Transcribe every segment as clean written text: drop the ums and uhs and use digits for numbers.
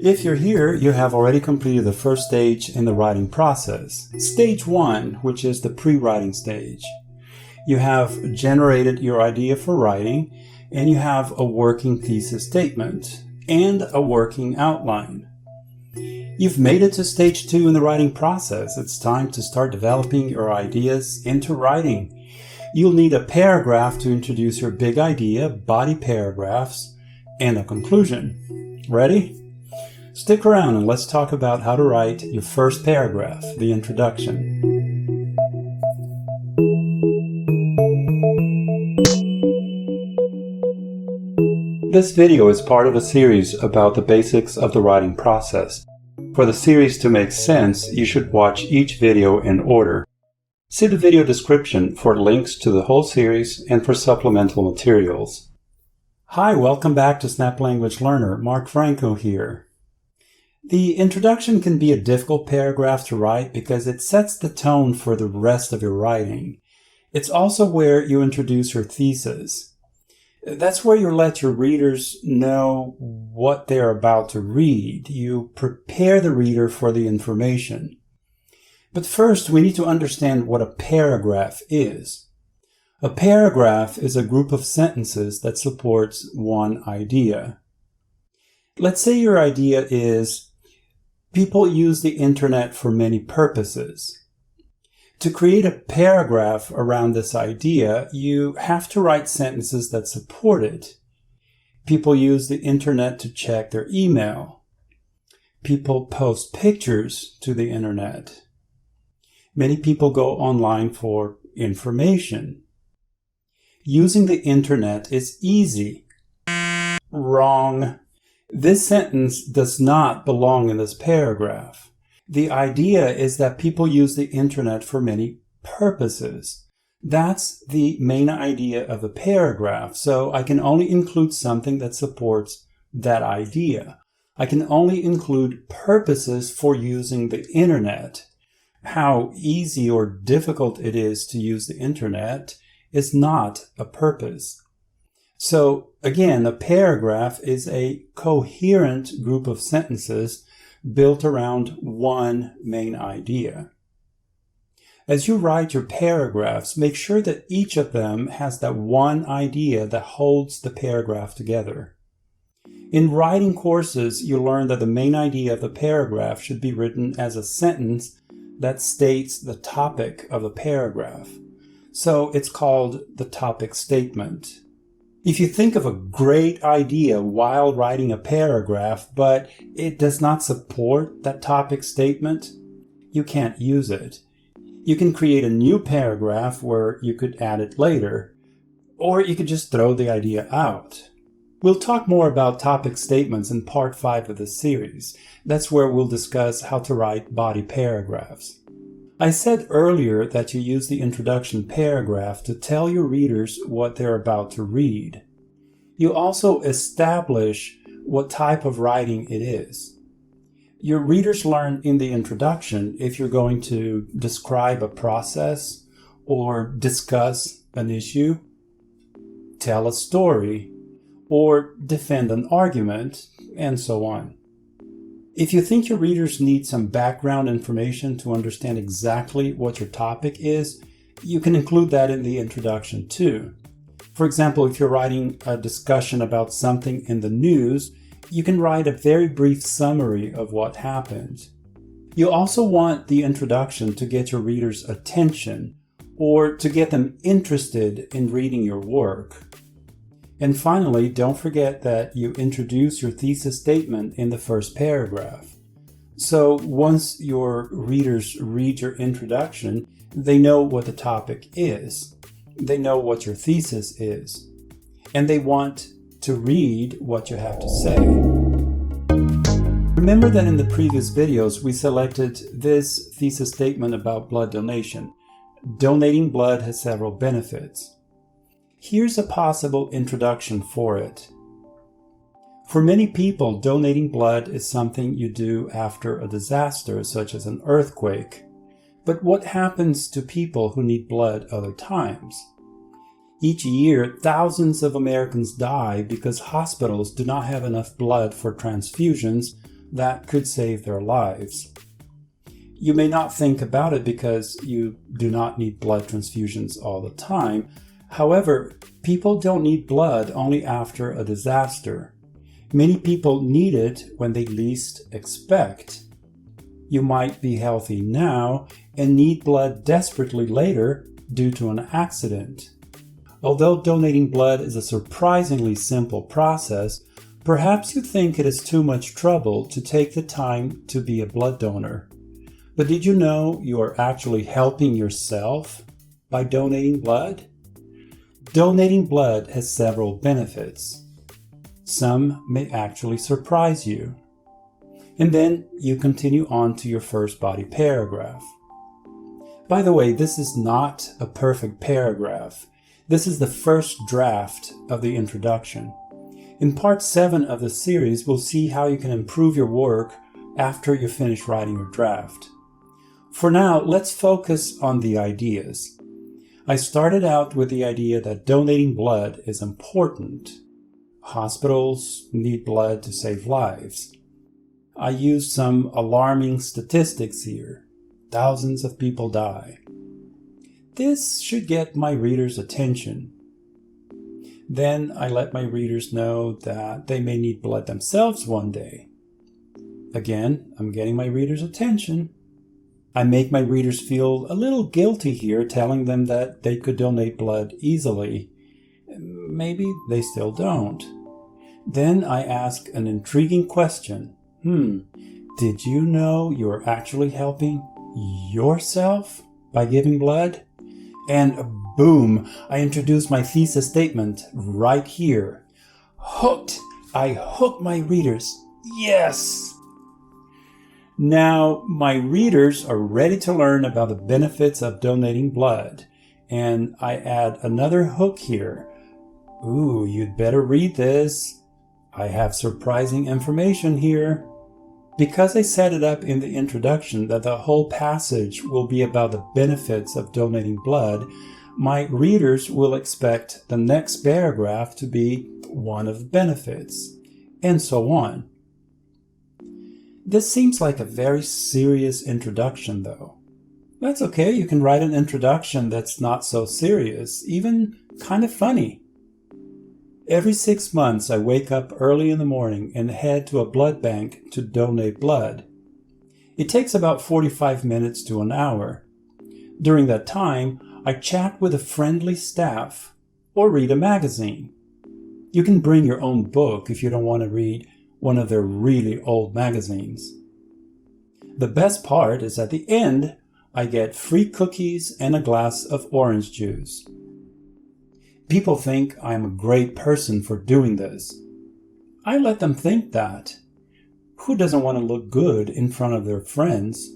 If you're here, you have already completed the first stage in the writing process. Stage 1, which is the pre-writing stage. You have generated your idea for writing, and you have a working thesis statement and a working outline. You've made it to stage 2 in the writing process. It's time to start developing your ideas into writing. You'll need a paragraph to introduce your big idea, body paragraphs, and a conclusion. Ready? Stick around and let's talk about how to write your first paragraph, the introduction. This video is part of a series about the basics of the writing process. For the series to make sense, you should watch each video in order. See the video description for links to the whole series and for supplemental materials. Hi, welcome back to Snap Language Learner. Mark Franco here. The introduction can be a difficult paragraph to write because it sets the tone for the rest of your writing. It's also where you introduce your thesis. That's where you let your readers know what they're about to read. You prepare the reader for the information. But first, we need to understand what a paragraph is. A paragraph is a group of sentences that supports one idea. Let's say your idea is, people use the internet for many purposes. To create a paragraph around this idea, you have to write sentences that support it. People use the internet to check their email. People post pictures to the internet. Many people go online for information. Using the internet is easy. Wrong. This sentence does not belong in this paragraph. The idea is that people use the internet for many purposes. That's the main idea of a paragraph, so I can only include something that supports that idea. I can only include purposes for using the internet. How easy or difficult it is to use the internet is not a purpose. So again, a paragraph is a coherent group of sentences built around one main idea. As you write your paragraphs, make sure that each of them has that one idea that holds the paragraph together. In writing courses, you learn that the main idea of the paragraph should be written as a sentence that states the topic of a paragraph. So it's called the topic statement. If you think of a great idea while writing a paragraph, but it does not support that topic statement, you can't use it. You can create a new paragraph where you could add it later, or you could just throw the idea out. We'll talk more about topic statements in part 5 of this series. That's where we'll discuss how to write body paragraphs. I said earlier that you use the introduction paragraph to tell your readers what they're about to read. You also establish what type of writing it is. Your readers learn in the introduction if you're going to describe a process or discuss an issue, tell a story, or defend an argument, and so on. If you think your readers need some background information to understand exactly what your topic is, you can include that in the introduction too. For example, if you're writing a discussion about something in the news, you can write a very brief summary of what happened. You also want the introduction to get your readers' attention or to get them interested in reading your work. And finally, don't forget that you introduce your thesis statement in the first paragraph. So once your readers read your introduction, they know what the topic is. They know what your thesis is. And they want to read what you have to say. Remember that in the previous videos, we selected this thesis statement about blood donation. Donating blood has several benefits. Here's a possible introduction for it. For many people, donating blood is something you do after a disaster, such as an earthquake. But what happens to people who need blood other times? Each year, thousands of Americans die because hospitals do not have enough blood for transfusions that could save their lives. You may not think about it because you do not need blood transfusions all the time. However, people don't need blood only after a disaster. Many people need it when they least expect. You might be healthy now and need blood desperately later due to an accident. Although donating blood is a surprisingly simple process, perhaps you think it is too much trouble to take the time to be a blood donor. But did you know you are actually helping yourself by donating blood? Donating blood has several benefits. Some may actually surprise you. And then you continue on to your first body paragraph. By the way, this is not a perfect paragraph. This is the first draft of the introduction. In part 7 of the series, we'll see how you can improve your work after you finish writing your draft. For now, let's focus on the ideas. I started out with the idea that donating blood is important. Hospitals need blood to save lives. I used some alarming statistics here. Thousands of people die. This should get my readers' attention. Then I let my readers know that they may need blood themselves one day. Again, I'm getting my readers' attention. I make my readers feel a little guilty here, telling them that they could donate blood easily. Maybe they still don't. Then I ask an intriguing question. Did you know you're actually helping yourself by giving blood? And boom, I introduce my thesis statement right here. Hooked! I hook my readers. Yes! Now, my readers are ready to learn about the benefits of donating blood. And I add another hook here. Ooh, you'd better read this. I have surprising information here. Because I set it up in the introduction that the whole passage will be about the benefits of donating blood, my readers will expect the next paragraph to be one of the benefits, and so on. This seems like a very serious introduction, though. That's okay, you can write an introduction that's not so serious, even kind of funny. Every 6 months, I wake up early in the morning and head to a blood bank to donate blood. It takes about 45 minutes to an hour. During that time, I chat with a friendly staff or read a magazine. You can bring your own book if you don't want to read one of their really old magazines. The best part is at the end, I get free cookies and a glass of orange juice. People think I am a great person for doing this. I let them think that. Who doesn't want to look good in front of their friends?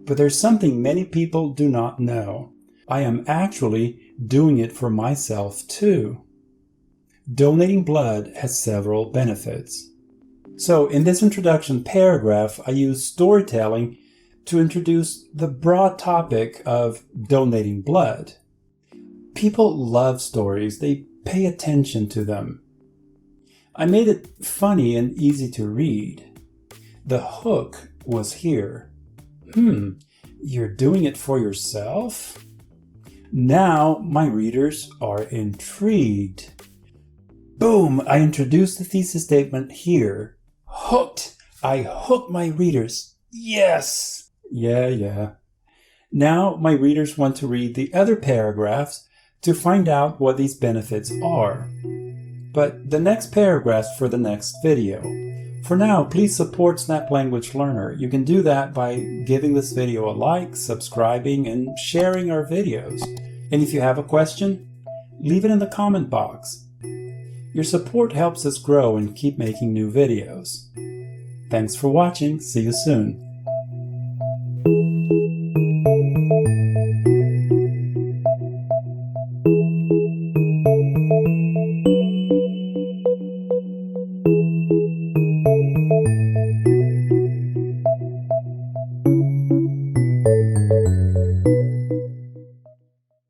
But there's something many people do not know. I am actually doing it for myself too. Donating blood has several benefits. So in this introduction paragraph, I use storytelling to introduce the broad topic of donating blood. People love stories. They pay attention to them. I made it funny and easy to read. The hook was here. You're doing it for yourself? Now my readers are intrigued. Boom! I introduced the thesis statement here. Hooked! I hook my readers. Yes! Yeah. Now my readers want to read the other paragraphs to find out what these benefits are. But the next paragraph's for the next video. For now, please support Snap Language Learner. You can do that by giving this video a like, subscribing, and sharing our videos. And if you have a question, leave it in the comment box. Your support helps us grow and keep making new videos. Thanks for watching. See you soon.